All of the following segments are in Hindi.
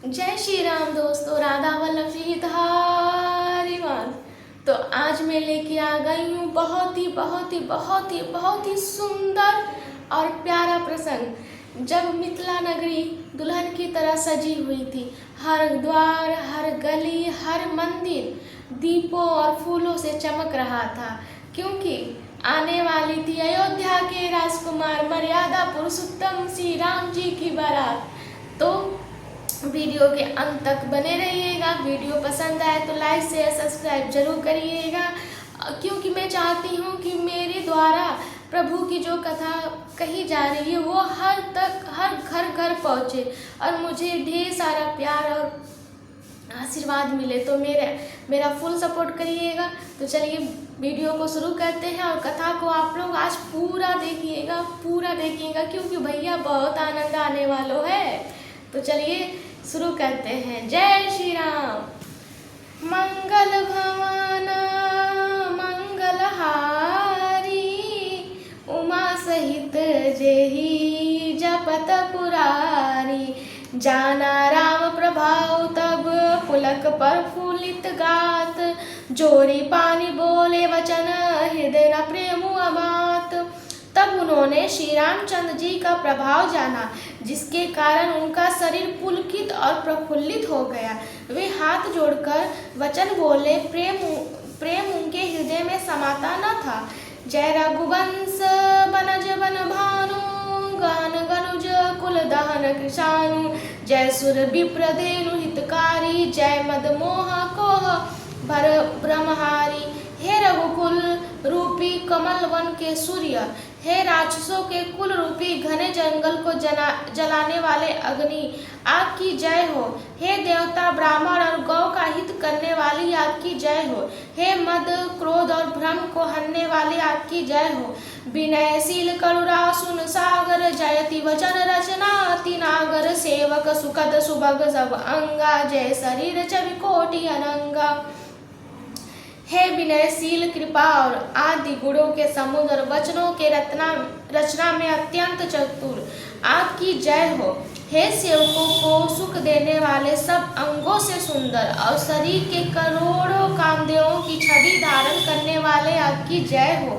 जय श्री राम दोस्तों, राधा वल्लभ जी हितहारीवान। तो आज मैं लेके आ गई हूँ बहुत ही सुंदर और प्यारा प्रसंग। जब मिथिला नगरी दुल्हन की तरह सजी हुई थी, हर द्वार, हर गली, हर मंदिर दीपों और फूलों से चमक रहा था, क्योंकि आने वाली थी अयोध्या के राजकुमार मर्यादा पुरुषोत्तम श्री राम जी की बारात। तो वीडियो के अंत तक बने रहिएगा। वीडियो पसंद आए तो लाइक शेयर सब्सक्राइब जरूर करिएगा, क्योंकि मैं चाहती हूँ कि मेरे द्वारा प्रभु की जो कथा कही जा रही है वो हर घर घर पहुँचे और मुझे ढेर सारा प्यार और आशीर्वाद मिले। तो मेरा फुल सपोर्ट करिएगा। तो चलिए वीडियो को शुरू करते हैं और कथा को आप लोग आज पूरा देखिएगा, क्योंकि भैया बहुत आनंद आने वाला है। तो चलिए शुरू करते हैं। जय श्री राम। मंगल भवन मंगलहारी, उमा सहित जेहि जपत पुरारी। जाना राम प्रभाव तब पुलक प्रफुल्लित गात। जोरी पानी बोले वचन हृदय न प्रेम अमात। तब उन्होंने श्री रामचंद्र जी का प्रभाव जाना, जिसके कारण उनका शरीर पुलकित और प्रफुल्लित हो गया। वे हाथ जोड़कर वचन बोले, प्रेम उनके हृदय में समाता न था। जय रघुवंश बनज बन भानु, गहन गनुज कुल दहन कृशानु। जय सुर विप्र धेनु हितकारी, जय मद मोह कोह भर ब्रह्महारी। हे रघुकुल रूपी कमल वन के सूर्य, हे राक्षसों के कुल रूपी घने जंगल को जलाने वाले अग्नि, आपकी जय हो। हे देवता ब्राह्मण और गौ का हित करने वाली, आपकी जय हो। हे मद क्रोध और भ्रम को हरने वाले, आपकी जय हो। विनयशील करुणा सुन सागर, जयति वचन रचना अति नागर। सेवक सुखद सुभग सब अंगा, जय शरीर छवि कोटि अनंगा। हे विनयशील कृपा और आदि गुणों के समुद्र, वचनों के रचना में अत्यंत चतुर, आपकी जय हो। हे सेवकों को सुख देने वाले, सब अंगों से सुंदर और शरीर के करोड़ों कामदेवों की छवि धारण करने वाले, आपकी जय हो।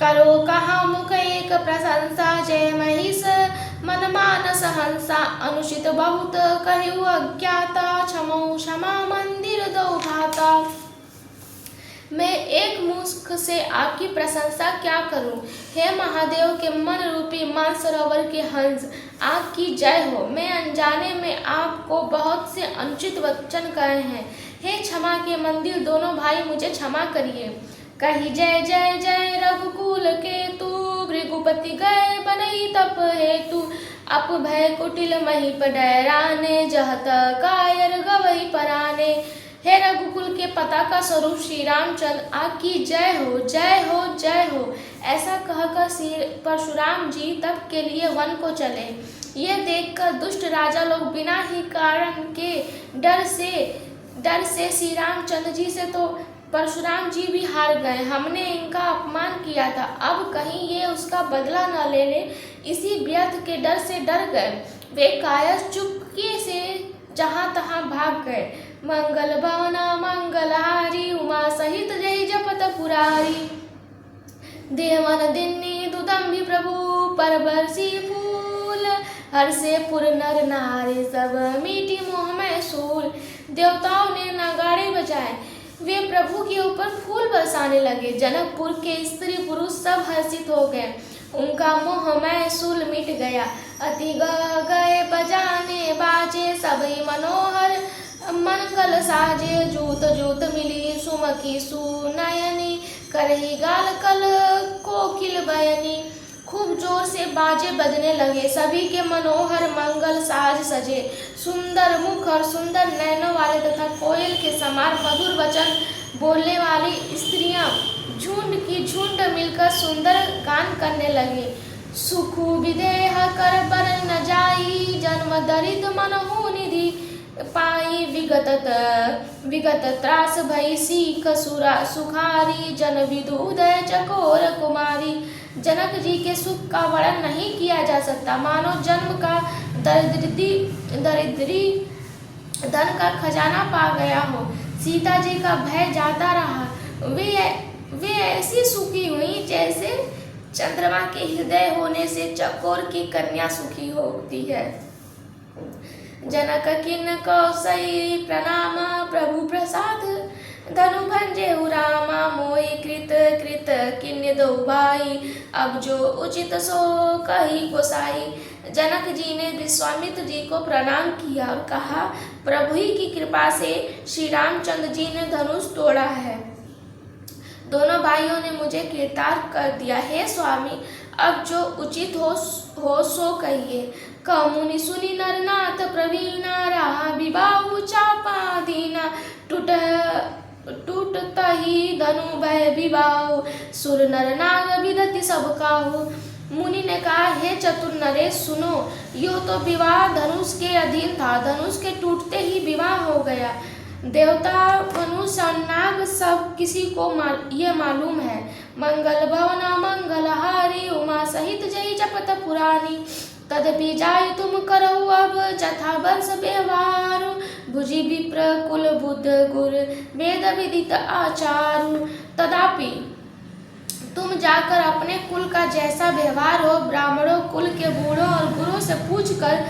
करो कहा मुख एक प्रशंसा, जय महिष मन मानस हंसा। अनुचित बहुत कहु अज्ञाता, क्षमो क्षमा मंदिर दो भाता। मैं एक मुख से आपकी प्रशंसा क्या करूं। हे महादेव के मन रूपी मानसरोवर के हंस, आपकी जय हो। मैं अनजाने में आपको बहुत से अनुचित वचन कहे हैं। हे क्षमा के मंदिर दोनों भाई, मुझे क्षमा करिए। कही जय जय जय रघुकुल के तू, भृगुपति गए बनई तप हेतु। अप भय कुटिल महीप डराने, जहत कायर गवई पराने। हे रघुकुल के पताका स्वरूप श्री रामचंद्र, आपकी जय हो, जय हो, जय हो। ऐसा कहकर श्री परशुराम जी तप के लिए वन को चले। ये देखकर दुष्ट राजा लोग बिना ही कारण के डर से श्री रामचंद्र जी से तो परशुराम जी भी हार गए। हमने इनका अपमान किया था, अब कहीं ये उसका बदला न ले ले, इसी व्यर्थ के डर से डर गए। वे कायर चुपके से जहाँ तहाँ भाग गए। मंगल भवन मंगलहारी, उमा सहित जय जपत पुरारी। देवन दिन्नी दुदम्भी प्रभु, पर बरसी फूल। हर से पुर नर नारी, सब मीठी मोह में सूल। देवताओं ने नगाड़े बजाए, वे प्रभु के ऊपर फूल बरसाने लगे। जनकपुर के स्त्री पुरुष सब हर्षित हो गए, उनका मोहमय शूल मिट गया। अति गए बजाने बाजे, सभी मनोहर मन कल साजे। जूत जूत मिली सुमकी सुनयनी, करही गाल कल कोकिल बयनी। खूब जोर से बाजे बजने लगे, सभी के मनोहर मंगल साज सजे। सुंदर मुख और सुंदर नैनों वाले तथा कोयल के समान मधुर वचन बोलने वाली स्त्रियां झुंड की झुंड मिलकर सुंदर गान करने लगे। सुखु विदेह कर बर न जाई, जन्म दरिद्र मनहु निधि पाई। विगत त्रास भई सीख सुखारी, जन विदु उदय चकोर कुमारी। जनक जी के सुख का वर्णन नहीं किया जा सकता, मानो जन्म का दरिद्री धन का खजाना पा गया हो। सीता जी का भय जाता रहा। वे ऐसी सुखी हुई जैसे चंद्रमा के हृदय होने से चकोर की कन्या सुखी होती है। जनक किन कौशई प्रणाम प्रभु प्रसाद, धनु भंजे रामा मोहि कृत कृत किन्य दो भाई, अब जो उचित सो कही गोसाई। जनक जी ने विश्वामित्र जी को प्रणाम किया और कहा, प्रभु ही की कृपा से श्री रामचंद्र जी ने धनुष तोड़ा है। दोनों भाइयों ने मुझे कृतार्थ कर दिया। हे स्वामी, अब जो उचित हो सो कहिए। कमुनि सुनी नरनाथ प्रवीणा, रहा विबाहु चापा दीना, टूटत ही धनु भय विबाहु, सुर नर नाग विदति सब काहू। मुनि ने कहा, हे चतुर नरेश सुनो, यो तो विवाह धनुष के अधीन था, धनुष के टूटते ही विवाह हो गया। देवता मनुष्य और नाग सब किसी को ये मालूम है। मंगल भवना मंगलहारी, उमा सहित जय जपत पुरानी, तदपि जाय तुम करो अब जथा वंश व्यवहार, भुजि विप्र कुल बुद्ध गुर वेद विदित आचारु। तदापि तुम जाकर अपने कुल का जैसा व्यवहार हो, ब्राह्मणों कुल के बूढ़ों और गुरुओं से पूछकर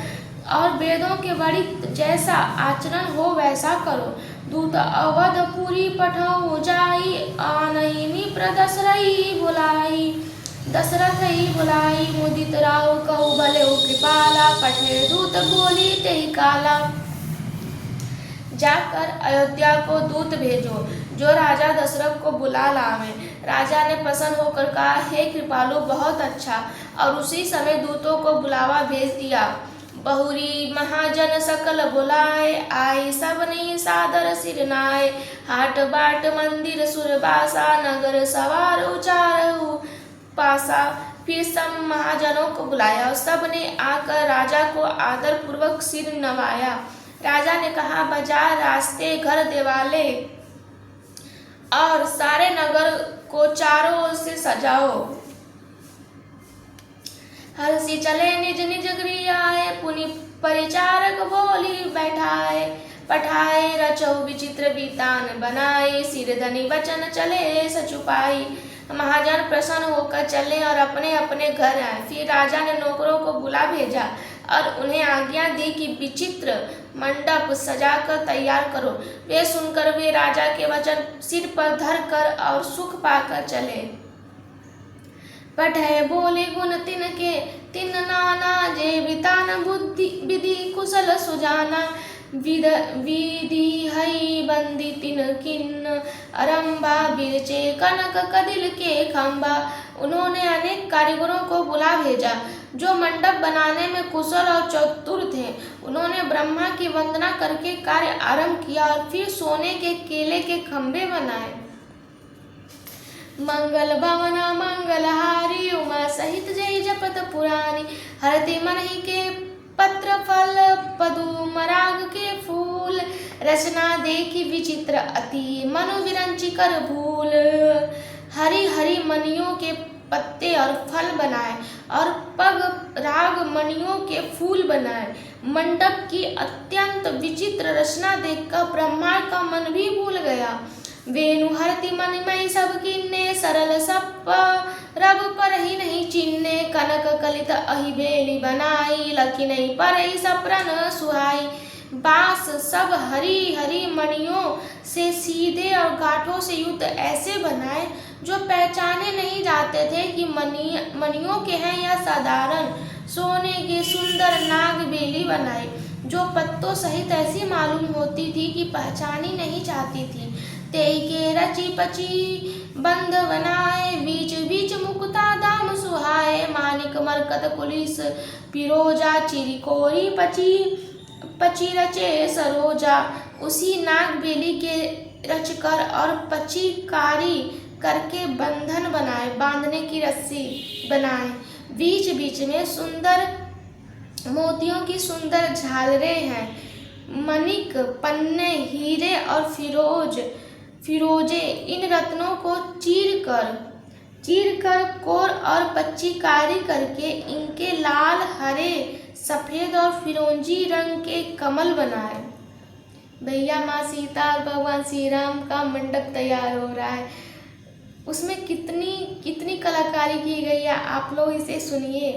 और वेदों के वणिक जैसा आचरण हो वैसा करो। दूत अवधपुरी पठाऊ जाई, आनहिनी प्रदसरई बुलाई, दशरथ ही बुलाई, मुदित राव कहु भले कृपाला, पठे दूत बोली तेहि काला। जाकर अयोध्या को दूत भेजो, जो राजा दशरथ को बुला लावे। राजा ने प्रसन्न होकर कहा, हे कृपालु, बहुत अच्छा। और उसी समय दूतों को बुलावा भेज दिया। बहुरी महाजन सकल बुलाए, आए सब नहीं सादर सिर नाय, हाट बाट मंदिर सुरबासा, नगर सवार उचारहु पासा। फिर सब महाजनों को बुलाया और सब ने आकर राजा को आदर पूर्वक सिर नवाया। राजा ने कहा, बाजार रास्ते घर देवाले और सारे नगर को चारों ओर से सजाओ। हर्षि चले निज निज गृह आए, पुनि परिचारक बोली बैठाए, पठाए रचौ विचित्र बीतान बनाए, सिर धनी वचन चले सचुपाई। महाजन प्रसन्न होकर चले और अपने अपने घर आए। फिर राजा ने नौकरों को बुला भेजा और उन्हें आज्ञा दी कि विचित्र मंडप सजाकर तैयार करो। वे सुनकर वे राजा के वचन सिर पर धर कर और सुख पाकर चले। पढ़े बोले गुण तिनके तिन नाना, जे वितान बुद्धि विधि कुशल सुजाना, विधि हई बंदी तिन किन, अरंबा बिरचे कनक कदिल के खंबा। उन्होंने अनेक कारीगरों को बुला भेजा जो मंडप बनाने में कुशल और चतुर थे। उन्होंने ब्रह्मा की वंदना करके कार्य आरंभ किया और फिर सोने के केले के खंबे बनाए। मंगल भवना मंगलहारी, उमा सहित जय जपत पुरानी, हरति मनहि के पत्र फल पदुम राग के फूल, रचना देखी विचित्र अति मनु विरंची कर भूल। हरी हरी मणियों के पत्ते और फल बनाए और पग राग मणियों के फूल बनाए। मंडप की अत्यंत विचित्र रचना देखकर ब्रह्मा का मन भी भूल गया। वेणु हरति मणिमय सब किन्ने, सरल सप रब पर ही नहीं चिन्ने, कनक कलित अहि बेली बनाई, लकी नहीं पर ही सप्रन सुहाई। बांस सब हरी हरी मणियों से सीधे और गांठों से युक्त ऐसे बनाए जो पहचाने नहीं जाते थे कि मणियों के हैं या साधारण। सोने के सुंदर नाग बेली बनाई जो पत्तों सहित ऐसी मालूम होती थी कि पहचानी नहीं जाती थी। तेई के रची पची बंद बनाए, बीच बीच मुकुता दाम सुहाए, मानिक मरकत पुलिस पिरोजा, चिरिकोरी पची रचे सरोजा। उसी नाग बेली के रचकर और पची कारी करके बंधन बनाए, बांधने की रस्सी बनाए। बीच बीच में सुंदर मोतियों की सुंदर झालरें हैं। मणिक पन्ने हीरे और फिरोजे इन रत्नों को चीर कर कोर और पच्ची कारी करके इनके लाल, हरे, सफेद और फिरोजी रंग के कमल बनाए। भैया माँ सीता और भगवान श्री राम का मंडप तैयार हो रहा है। उसमें कितनी कितनी कलाकारी की गई है, आप लोग इसे सुनिए।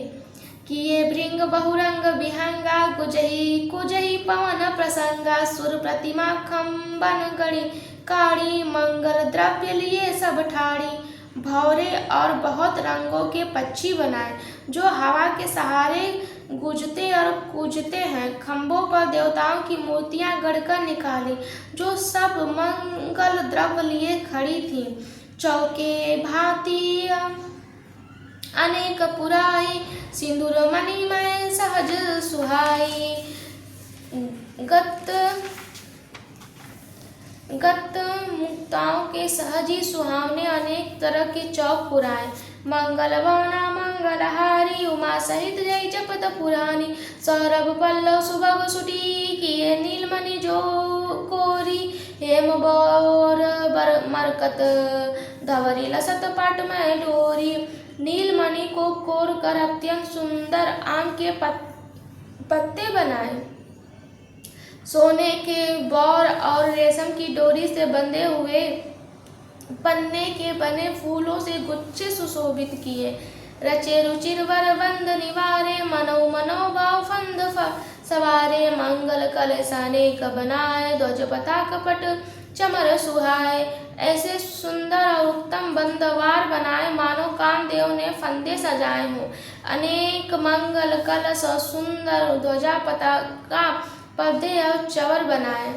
कि ये भृंग बहुरंग विहंगा कुजही कुजही पवन प्रसंगा सुर प्रतिमा खम्बन गणी काड़ी मंगल द्रव्य लिए सब ठाड़ी। भौरे और बहुत रंगों के पक्षी बनाए जो हवा के सहारे गूंजते और कूजते हैं। खम्भों पर देवताओं की मूर्तियां गढ़कर निकाली जो सब मंगल द्रव्य लिए खड़ी थीं। चौके भांति अनेक पुराई सिंदूर मणिमय सहज सुहाई। गत मुक्ताओं के सहज ही सुहावने अनेक तरह के चौक पुराए। मंगल भवना मंगलहारी उमा सहित जय जपत पुरानी। सौरभ पल्लव सुभग सुटी किए नीलमणि जो कोरी। हेम बौर मरकत धवरी लसत पाट में डोरी। नीलमणि को कोर कर अत्यंत सुंदर आम के पत्ते बनाए। सोने के बौर और रेशम की डोरी से बंधे हुए पन्ने के बने फूलों से गुच्छे सुशोभित किए। रचे रुचिर वर बंद निवारे मनो मनोभाव फंद सवारे। मंगल कलश अनेक बनाए ध्वज पताक पट चमर सुहाए। ऐसे सुंदर और उत्तम बंदवार बनाए मानो कामदेव ने फंदे सजाए हों। अनेक मंगल कलश और सुंदर ध्वजा पताका पर्दे और चवर बनाए।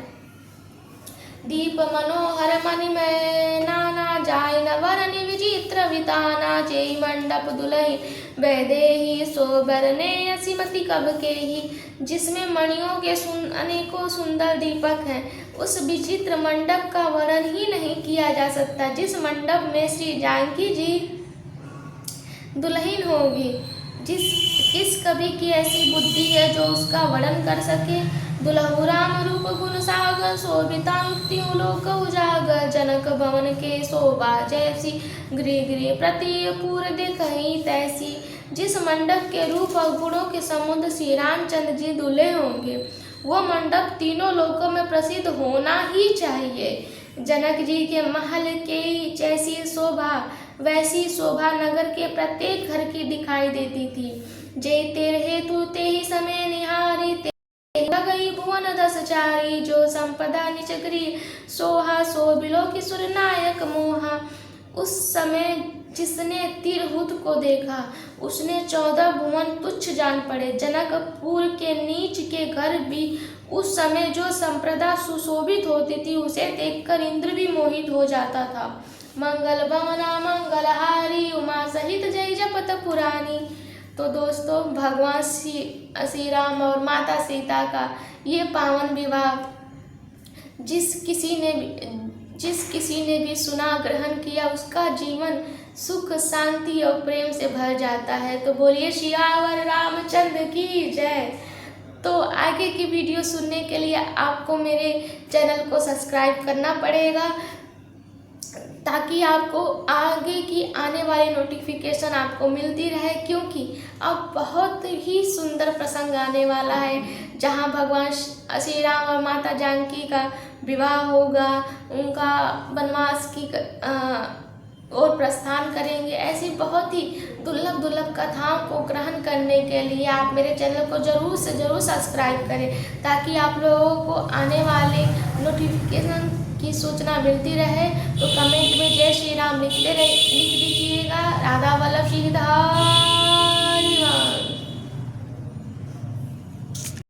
दीप मनोहर मणिमय नाना जाय नवरनि विचित्र विताना। जेई मंडप दुलही वैदेही सोबरने असीमति कब के ही। जिसमें मणियों के अनेकों सुंदर दीपक हैं उस विचित्र मंडप का वर्णन ही नहीं किया जा सकता। जिस मंडप में श्री जानकी जी दुल्हन होगी, किस कवि की ऐसी बुद्धि है जो उसका वर्णन कर सके। दुलहु राम रूप गुण सागर शोभिता मुक्तियों लोक उजागर। जनक भवन के शोभा जैसी गृह गृह प्रति पूर देखहि तैसी। जिस मंडप के रूप और गुणों के समुद्र श्री रामचंद्र जी दूल्हे होंगे वो मंडप तीनों लोकों में प्रसिद्ध होना ही चाहिए। जनक जी के महल के जैसी शोभा वैसी शोभा नगर के प्रत्येक घर की दिखाई देती थी। जय तेरे हेतु ते ही समय निहारी गई भुवन दस चारी। जो संपदा निचकरी सोहा सो बिलो की सुर नायक मोहा। उस समय जिसने तिरहुत को देखा उसने 14 भुवन तुच्छ जान पड़े। जनकपुर के नीच के घर भी उस समय जो संप्रदा सुशोभित होती थी उसे देखकर इंद्र भी मोहित हो जाता था। मंगल भवना मंगलहारी उमा सहित जय जपत पुरानी। तो दोस्तों, भगवान श्री राम और माता सीता का ये पावन विवाह जिस किसी ने भी सुना ग्रहण किया उसका जीवन सुख शांति और प्रेम से भर जाता है। तो बोलिए सियावर रामचंद्र की जय। तो आगे की वीडियो सुनने के लिए आपको मेरे चैनल को सब्सक्राइब करना पड़ेगा ताकि आपको आगे की आने वाली नोटिफिकेशन आपको मिलती रहे, क्योंकि अब बहुत ही सुंदर प्रसंग आने वाला है जहां भगवान श्री राम और माता जानकी का विवाह होगा, उनका वनवास की और प्रस्थान करेंगे। ऐसी बहुत ही दुर्लभ कथाओं को ग्रहण करने के लिए आप मेरे चैनल को ज़रूर से ज़रूर सब्सक्राइब करें ताकि आप लोगों को आने वाले नोटिफिकेशन की सूचना मिलती रहे। तो कमेंट में जय श्री राम लिख दीजिएगा। राधा वल्लभ सीधा।